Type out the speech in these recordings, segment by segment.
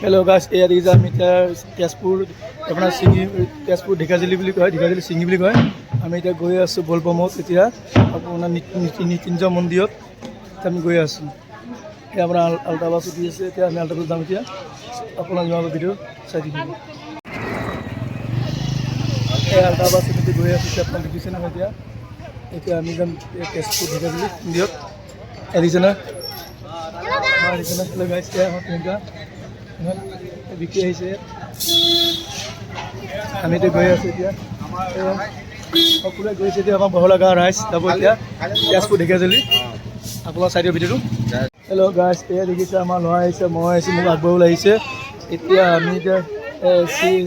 Hello' গাইছ, এয়া দেখিছে আমি এতিয়া তেজপুৰ আপোনাৰ তেজপুৰ ঢেকাজুলি বুলি কয়, ঢেকাজুলি চিঙি বুলি কয়। আমি এতিয়া গৈ আছোঁ বলবমত। এতিয়া আপোনাৰ মৃত্যুঞ্জয় মন্দিৰত আমি গৈ আছোঁ। এতিয়া আপোনাৰ আল্টা বাছ উঠি আছে। এতিয়া আমি আল্টা বাছত যাম। এতিয়া আপোনাৰ যোৱা ভিডিঅ' চাই থাকিব। এই আল্টা বাছ উঠি গৈ আছোঁ। এতিয়া আপোনাক দেখিছে নহয়। এতিয়া আমি যাম তেজপুৰ ঢেকাজুলি মন্দিৰত। দেখিছে না গাইছ, তেনেকুৱা বিকি আহিছে। আমি এতিয়া গৈ আছোঁ। এতিয়া সকলোৱে গৈছে। এতিয়া আমাৰ বহলা গাঁৱৰ ৰাইজ যাব এতিয়া তেজপুৰ ঢেকাজুলি। আপোনাৰ চাই দিয়ক ভিডিঅ'টো। হেল্ল' গাইছ, এয়া দেখিছে আমাৰ ল'ৰা আহিছে, মই আহিছোঁ, মোক আগবঢ়াবলৈ আহিছে। এতিয়া আমি এতিয়া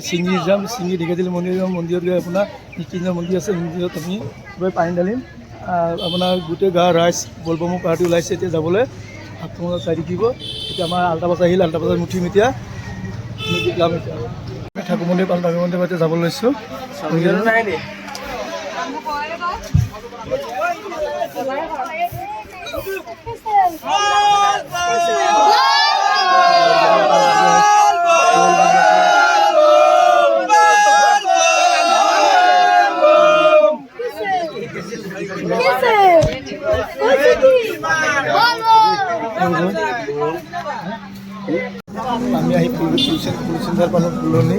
চিঙি যাম, চিঙি ঢেকাজুলি মন্দিৰ যাম। মন্দিৰত গৈ আপোনাৰ মৃত্যুঞ্জয় মন্দিৰ আছে, মন্দিৰত আমি গৈ পানী ঢালিম। আপোনাৰ গোটেই গাঁৱৰ ৰাইজ বলবমৰ পাৰ্টি ওলাইছে এতিয়া যাবলৈ। আপোনালোকে চাই থাকিব। এতিয়া আমাৰ আল্টা বাছ আহিল, আল্টা বাছত উঠিম। এতিয়া যাম। এতিয়া ঠাকুৰ মন্দিৰ পালোঁ, ঠাকুৰ মন্দিৰৰ পৰা যাব লৈছোঁ। আমি আহি পুলিচিন্দাৰ পালোঁ ফুলনি।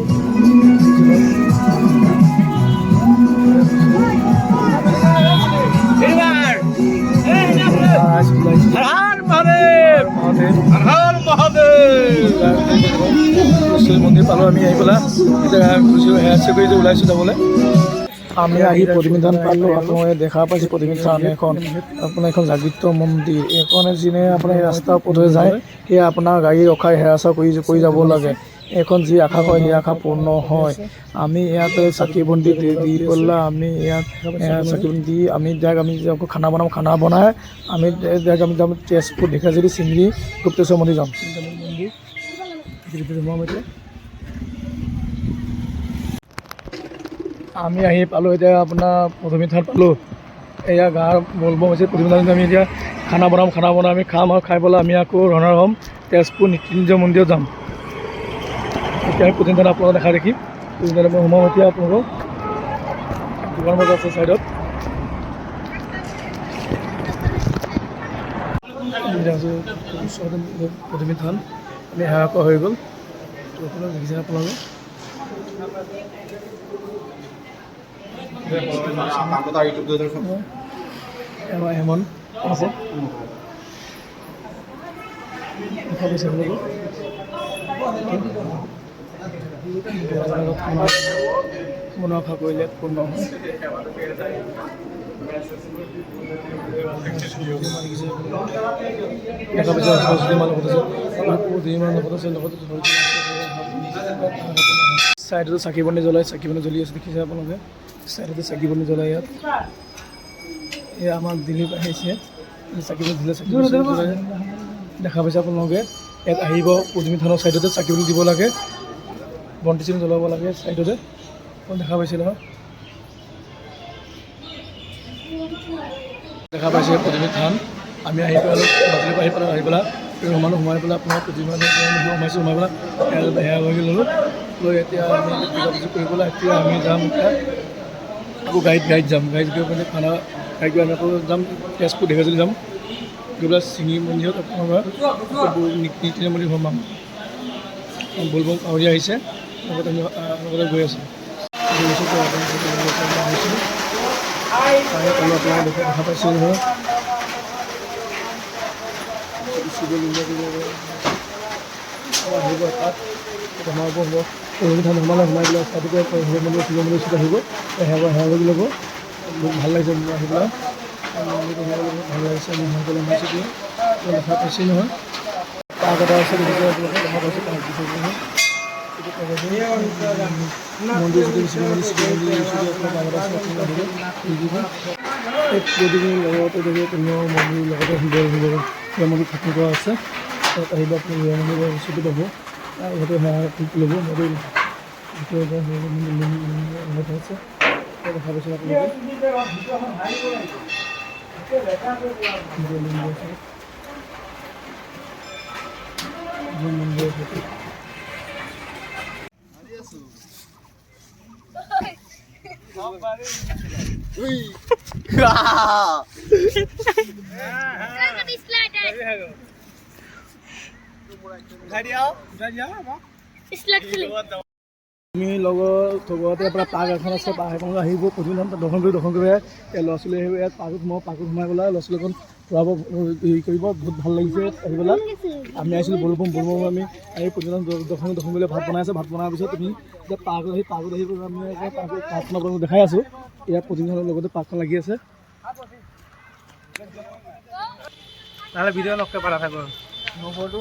মন্দিৰ পালোঁ আমি আহি পেলাই। এতিয়া হেয়াৰ কৰি ওলাইছোঁ যাবলৈ। আমি আহি প্ৰতিমা পালোঁ। আপোনালোকে দেখা পাইছে প্ৰতিমা এখন আপোনাৰ এখন জাগৃত মন্দিৰ। এইখন যিনে আপোনাৰ ৰাস্তাৰ পথে যায়, সেয়া আপোনাৰ গাড়ী ৰখাই হেৰাচা কৰি যাব লাগে। এখন যি আশা কৰে সেই আশা পূৰ্ণ হয়। আমি ইয়াতে চাকি বন্তি দি পেলাই আমি ইয়াত চাকি বন্তি দি আমি খানা বনাম। খানা বনাই আমি যাম তেজপুৰ ঢেকাজুলি চিঙি গুপ্তেশ্বৰ মন্দিৰ যাম। আমি আহি পালোঁ। এতিয়া আপোনাৰ প্ৰথমে ঠাইত পালোঁ। এয়া গাঁৱৰ বলবম হৈছে। প্ৰথমে আমি এতিয়া খানা বনাম। খানা বনাই আমি খাম আৰু খাই পেলাই আমি আকৌ ৰওনা হ'ম তেজপুৰ মৃত্যুঞ্জয় মন্দিৰত যাম। এতিয়া আমি প্ৰতিদিন আপোনালোকক দেখাই দেখিম। প্ৰতিদিন মই সোমাম। এতিয়া আপোনালোকক দোকান বজাৰ আছে ছাইডত। প্ৰতিমা থান আমি সেৱা কৰা হৈ গ'ল। আপোনালোকে দেখিছে আপোনালোকে হেমন আছে দেখা পাইছে আপোনালোকে। মনৰ আশা কৰিলে পূৰ্ণ হয়। দেখা পাইছে সৰস্বতী মাৰ লগত আছে, লগত আছে, লগতে ছাইডতে চাকি বন্তি জ্বলাই, চাকি বন্তি জ্বলি আছে দেখিছে আপোনালোকে। ছাইডতে চাকি বন্তি জ্বলাই ইয়াত। এয়া আমাৰ দিলীপ আহিছে, চাকি বন্তি দিলে, চাকি বন্তি জ্বলাই দেখা পাইছে আপোনালোকে। ইয়াত আহিব উজনি থানৰ ছাইডতে চাকি বন্তি দিব লাগে, বন্তি চন্তি জ্বলাব লাগে ছাইডতে। দেখা পাইছে নহয়, দেখা পাইছে প্ৰতিমা থান। আমি আহি পেলাই আহি পেলাই সোমাই পেলাই আপোনাৰ প্ৰতিমা সোমাইছোঁ। সোমাই পেলাই সেয়া লৈ ল'লোঁ। লৈ এতিয়া আমি বুজাবুজি কৰিবলৈ এতিয়া আমি যাম। এতিয়া আকৌ গাড়ীত যাম। গাড়ীত গৈ পেলাই খানা খাই গৈ আমি আকৌ যাম তেজপুৰ ঢেকাজুলি যাম। গৈ পেলাই চিঙি মন্দিৰত আপোনাৰ নীতিমন্দিৰ মন্দিৰ সোমাম। বলবম কাউৰী আহিছে, লগতে গৈ আছোঁ। দেখা পাইছে নহয়, আহিব তাত সোমাব হ'ব। সোমালে সোমাই পেলাই ৰাতিপুৱা শিৱ মন্দিৰ আহিব। সেৱা কৰি ল'ব। বহুত ভাল লাগিছে আহি পেলাই। ভাল লাগিছে আমি সেৱা কৰি সোমাইছোঁ। দেখা পাইছে নহয়, পাৰ্ক এটা আছে দেখিছে আপোনালোকে। দেখা পাইছে পাৰ্ক দিছে নহয়। মন্দিৰ যদি শিৱ মন্দিৰ লগতে মন্দিৰ লগতে শিৱ মন্দিৰ থাকি কৰা আছে। তাত আহিব আপুনি শিৱ মন্দিৰৰ বস্তুটো পাব। ইয়াতে সেৱা ল'ব। মন্দিৰ আছে দেখা পাইছে আপোনালোকে। মন্দিৰ আমি লগৰ থবতে আপোনাৰ পাৰ্ক এখন আছে, পাৰ্ক এখন আহিব প্ৰতিদিন দৰ্শন কৰি ল'ৰা ছোৱালী আহিব ইয়াত পাৰ্কত সোমাই পেলাই ল'ৰা ছোৱালীখন ফুৰাব হেৰি কৰিব। বহুত ভাল লাগিছে আহি পেলাই। আমি আহিছিলোঁ বলবম আমি আহি প্ৰতিদিন দৰ্শন কৰিলে ভাত বনাইছে। ভাত বনাৰ পিছত তুমি এতিয়া পাৰ্কত আহি পেলাই আমি পাৰ্কখন আপোনালোকক দেখাই আছোঁ। ইয়াত প্ৰতিদিনৰ লগতে পাৰ্কখন লাগি আছে। তাহলে ভিডিও নককে পারা থাকো নম্বরটো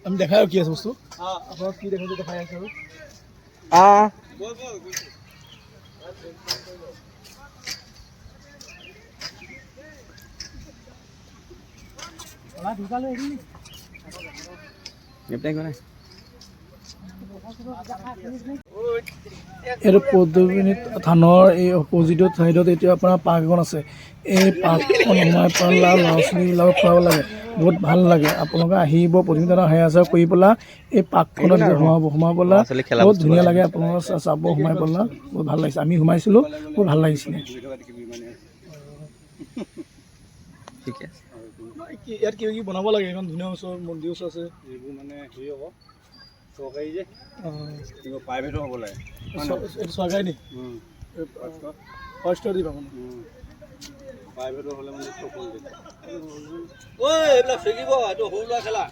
আমি দেখাই কি আছে বস্তু আপনার কি দেখুন দেখাই আছে এইটো পদ্মবিনী থানৰ এই অপজিটত চাইডত এতিয়া আপোনাৰ পাৰ্ক এখন আছে। এই পাৰ্কখন সোমাই পেলাই ল'ৰা ছোৱালীবিলাকক ফুৰাব লাগে, বহুত ভাল লাগে। আপোনালোকে আহিব প্ৰতিদিনে সেৱা চেৱা কৰি পেলাই এই পাৰ্কখনত সোমাই পেলাই বহুত ধুনীয়া লাগে। আপোনালোকে চাব সোমাই পেলাই বহুত ভাল লাগিছে। আমি সোমাইছিলোঁ, বহুত ভাল লাগিছিলে। ঠিক আছে, ইয়াত কিবা কিবি বনাব লাগে। এখন ধুনীয়া ওচৰ মন্দিৰ ওচৰ আছে। এইবোৰ মানে হেৰি হ'ব চৰকাৰী যে প্ৰাইভেটো হ'ব লাগে। এইটো চৰকাৰী নি ফাৰ্ষ্ট দিবা মানে প্ৰাইভেটো হ'লে মানে এইবিলাক ফেকিব এইটো সৰু ল'ৰা খেলা।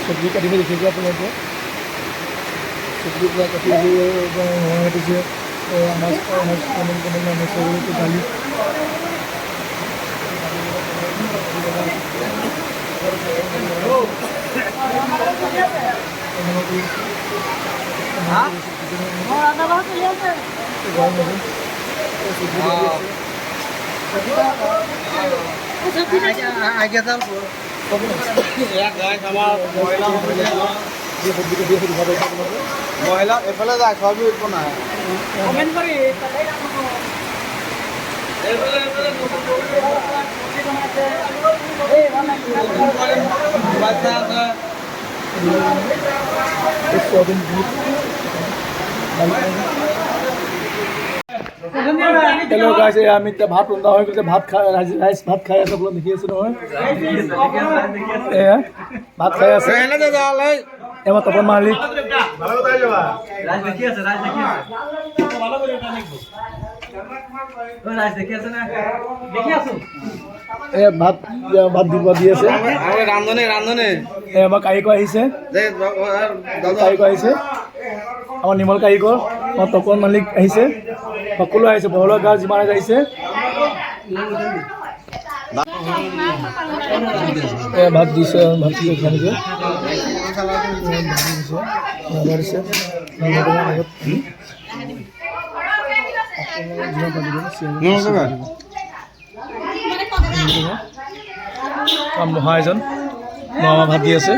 চব্জি কাটিব দেখিছে আপোনালোকে। চব্জি পৰা কাটি কাটিছে মাছ দালি মহিলা এফালে যায় সবই একো নাই। হেল্ল' গাইছ, আমি এতিয়া ভাত ৰন্ধা হৈ গৈছে। ভাত খাই ৰাইচ ভাত খাই আছে বোলে দেখি আছো নহয়। এয়া ভাত খাই আছে এবাৰ তপন মালিক ভাত ভাত দিব দি আছে। আমাৰ কাৰিকৰ আহিছে, আমাৰ নিৰ্মল কাৰিকৰ, আমাৰ তপন মালিক আহিছে, সকলো আহিছে। বহলৰ গাঁও যিমান আহিছে ভাত দিছে। ভাত দিছে মহা এজন ভাত দি আছে।